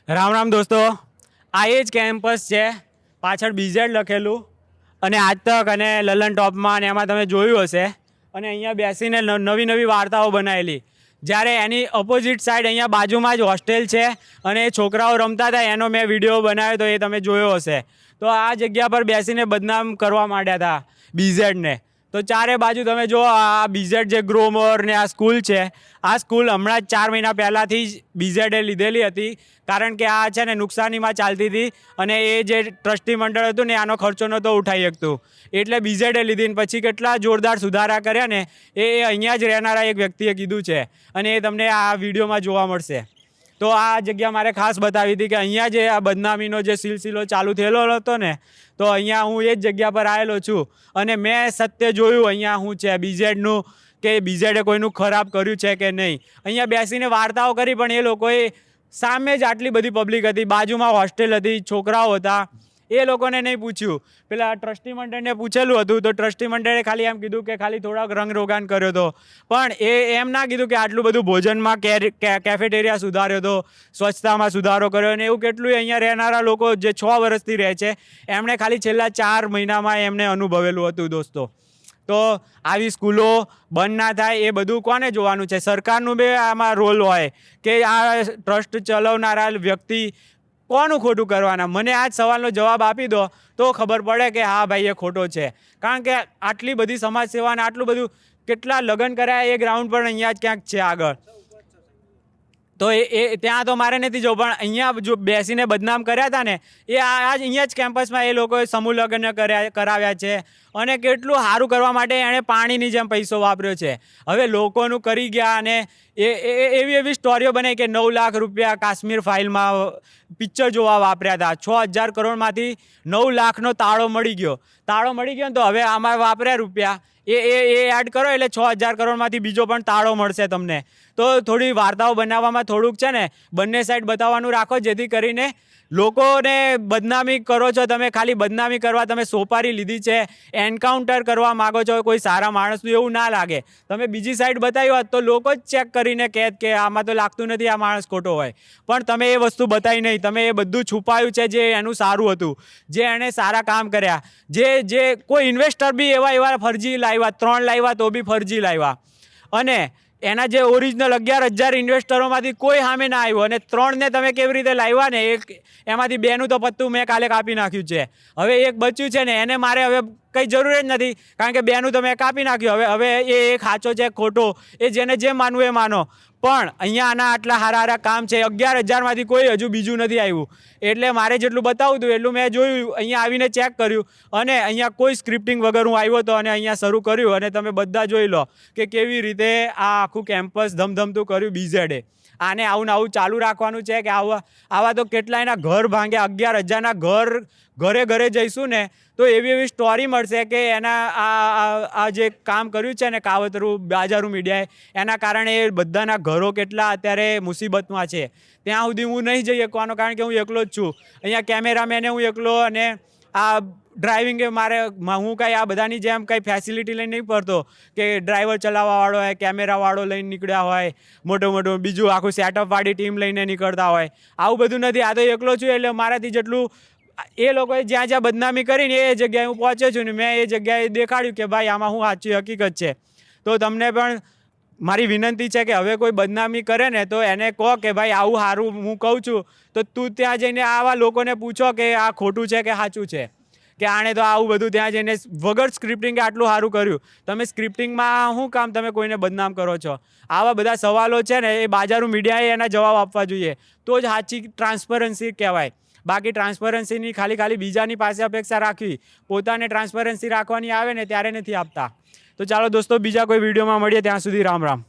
રામ રામ દોસ્તો, આ એ જ કેમ્પસ છે. પાછળ બીઝેડ લખેલું અને આજ તક અને લલન ટોપમાં અને એમાં તમે જોયું હશે. અને અહીંયા બેસીને નવી નવી વાર્તાઓ બનાવેલી. જ્યારે એની ઓપોઝિટ સાઈડ અહીંયા બાજુમાં જ હોસ્ટેલ છે અને એ છોકરાઓ રમતા હતા એનો મેં વિડીયો બનાવ્યો તો એ તમે જોયો હશે. તો આ જગ્યા પર બેસીને બદનામ કરવા માંડ્યા હતા બીઝેડને. તો ચારે બાજુ તમે જો આ બીઝેડ જે ગ્રોમોર ને આ સ્કૂલ છે, આ સ્કૂલ હમણાં જ 4 મહિના પહેલાંથી જ બીઝેડે લીધેલી હતી. કારણ કે આ છે ને નુકસાનીમાં ચાલતી હતી અને એ જે ટ્રસ્ટી મંડળ હતું ને આનો ખર્ચો નહોતો ઉઠાવી શકતું, એટલે બીઝેડે લીધી. ને પછી કેટલા જોરદાર સુધારા કર્યા ને એ અહીંયા જ રહેનારા એક વ્યક્તિએ કીધું છે અને એ તમને આ વિડીયોમાં જોવા મળશે. તો આ જગ્યા મારે ખાસ બતાવી હતી કે અહીંયા જે આ બદનામીનો જે સિલસિલો ચાલુ થયેલો હતો ને, તો અહીંયા હું એ જ જગ્યા પર આવેલો છું અને મેં સત્ય જોયું અહીંયા શું છે બીઝેડનું, કે બીઝેડે કોઈનું ખરાબ કર્યું છે કે નહીં. અહીંયા બેસીને વાર્તાઓ કરી પણ એ લોકોએ સામે જ આટલી બધી પબ્લિક હતી, બાજુમાં હોસ્ટેલ હતી, છોકરાઓ હતા, એ લોકોને નહીં પૂછ્યું. પેલા ટ્રસ્ટી મંડળને પૂછેલું હતું તો ટ્રસ્ટી મંડળે ખાલી એમ કીધું કે ખાલી થોડાક રંગરોગાન કર્યો હતો, પણ એ એમ ના કીધું કે આટલું બધું ભોજનમાં કેફેટેરિયા સુધાર્યો હતો, સ્વચ્છતામાં સુધારો કર્યો. અને એવું કેટલું અહીંયા રહેનારા લોકો જે 6 વર્ષથી રહે છે એમણે ખાલી છેલ્લા 4 મહિનામાં એમને અનુભવેલું હતું દોસ્તો. તો આવી સ્કૂલો બંધ ના થાય એ બધું કોને જોવાનું છે? સરકારનું બી આમાં રોલ હોય કે આ ટ્રસ્ટ ચલાવનારા વ્યક્તિ કોનું ખોટું કરવાના? મને આ જ સવાલનો જવાબ આપી દો તો ખબર પડે કે હા ભાઈ એ ખોટો છે. કારણ કે આટલી બધી સમાજ સેવા અને આટલું બધું કેટલા લગ્ન કર્યા એ ગ્રાઉન્ડ પર અહીંયા જ ક્યાંક છે આગળ. તો એ ત્યાં તો મારે નથી જવું, પણ અહીંયા જો બેસીને બદનામ કર્યા હતા ને એ આજ અહીંયા જ કેમ્પસમાં એ લોકોએ સમૂહ લગ્ન કરાવ્યા છે અને કેટલું સારું કરવા માટે એણે પાણીની જેમ પૈસો વાપર્યો છે. હવે લોકોનું કરી ગયા અને એવી સ્ટોરીઓ બનાવી કે 9 લાખ રૂપિયા કાશ્મીર ફાઇલમાં પિક્ચર જોવા વાપર્યા હતા. 6000 કરોડમાંથી 9 લાખનો તાળો મળી ગયો ને તો હવે આમાં વાપર્યા રૂપિયા એ એડ કરો એટલે 6000 કરોડમાંથી બીજો પણ તાળો મળશે તમને. તો થોડી વાર્તાઓ બનાવવામાં થોડુંક છે ને બંને સાઈડ બતાવવાનું રાખો, જેથી કરીને લોકોને બદનામી કરો છો તમે, ખાલી બદનામી કરવા તમે સોપારી લીધી છે, એન્કાઉન્ટર કરવા માગો છો કોઈ સારા માણસનું, એવું ના લાગે. તમે બીજી સાઈડ બતાવી હોત તો લોકો જ ચેક કરીને કહેત કે આમાં તો લાગતું નથી આ માણસ ખોટો હોય, પણ તમે એ વસ્તુ બતાવી નહીં. તમે એ બધું છુપાયું છે જે એનું સારું હતું, જે એણે સારા કામ કર્યા, જે કોઈ ઇન્વેસ્ટર બી એવા ફરજી લાવ્યા, 3 લાવ્યા તો બી ફરજી લાવ્યા, અને એના જે ઓરિજિનલ 11,000 ઇન્વેસ્ટરોમાંથી કોઈ સામે ના આવ્યું, અને 3ને તમે કેવી રીતે લાવ્યા ને એમાંથી 2નું તો પત્તું મેં કાલે કાપી નાખ્યું છે. હવે એક બચ્યું છે ને એને મારે હવે કંઈ જરૂર જ નથી, કારણ કે 2નું તો મેં કાપી નાખ્યું. હવે એ સાચો છે ખોટો એ જેને જેમ માનવું એ માનો, પણ અહીંયા આના આટલા સારા કામ છે. 11,000માંથી કોઈ હજુ બીજું નથી આવ્યું, એટલે મારે જેટલું બતાવું હતું એટલું મેં જોયું, અહીંયા આવીને ચેક કર્યું અને અહીંયા કોઈ સ્ક્રિપ્ટિંગ વગર હું આવ્યો હતો અને અહીંયા શરૂ કર્યું. અને તમે બધા જોઈ લો કે કેવી રીતે આ આખું કેમ્પસ ધમધમતું કર્યું બીઝેડે. આને આવું ચાલુ રાખવાનું છે કે આવા તો કેટલાયના ઘર ભાંગ્યા, 11,000ના ઘરે જઈશું ને તો એવી સ્ટોરી મળશે કે એના આ જે કામ કર્યું છે ને કાવતરું બાજારું મીડિયાએ, એના કારણે બધાના ઘરો કેટલા અત્યારે મુસીબતમાં છે. ત્યાં સુધી હું નહીં જઈ શકવાનો, કારણ કે હું એકલો જ છું. અહીંયા કેમેરામેને હું એકલો, અને આ ડ્રાઇવિંગ હું કાંઈ આ બધાની જેમ કંઈ ફેસિલિટી લઈને નહીં પડતો કે ડ્રાઈવર ચલાવવાવાળો હોય, કેમેરાવાળો લઈને નીકળ્યા હોય, મોટું બીજું આખું સેટઅપવાળી ટીમ લઈને નીકળતા હોય, આવું બધું નથી. આ તો એકલો છું, એટલે મારાથી જેટલું એ લોકોએ જ્યાં બદનામી કરીને એ જગ્યાએ હું પહોંચ્યો છું ને મેં એ જગ્યાએ દેખાડ્યું કે ભાઈ આમાં શું સાચી હકીકત છે. તો તમને પણ મારી વિનંતી છે કે હવે કોઈ બદનામી કરે ને તો એને કહો કે ભાઈ આવું સારું હું કહું છું તો તું ત્યાં જઈને આવા લોકોને પૂછો કે આ ખોટું છે કે સાચું છે, કે આણે તો આવું બધું ત્યાં જઈને વગર સ્ક્રિપ્ટિંગે આટલું સારું કર્યું. તમે સ્ક્રિપ્ટિંગમાં શું કામ તમે કોઈને બદનામ કરો છો? આવા બધા સવાલો છે ને એ બાજારું મીડિયાએ એના જવાબ આપવા જોઈએ, તો જ સાચી ટ્રાન્સપરન્સી કહેવાય. બાકી ટ્રાન્સપરન્સીની ખાલી બીજાની પાસે અપેક્ષા રાખવી, પોતાને ટ્રાન્સપરન્સી રાખવાની આવે ને ત્યારે નથી આપતા. તો ચાલો દોસ્તો, બીજા કોઈ વિડીયોમાં મળીએ, ત્યાં સુધી રામ રામ.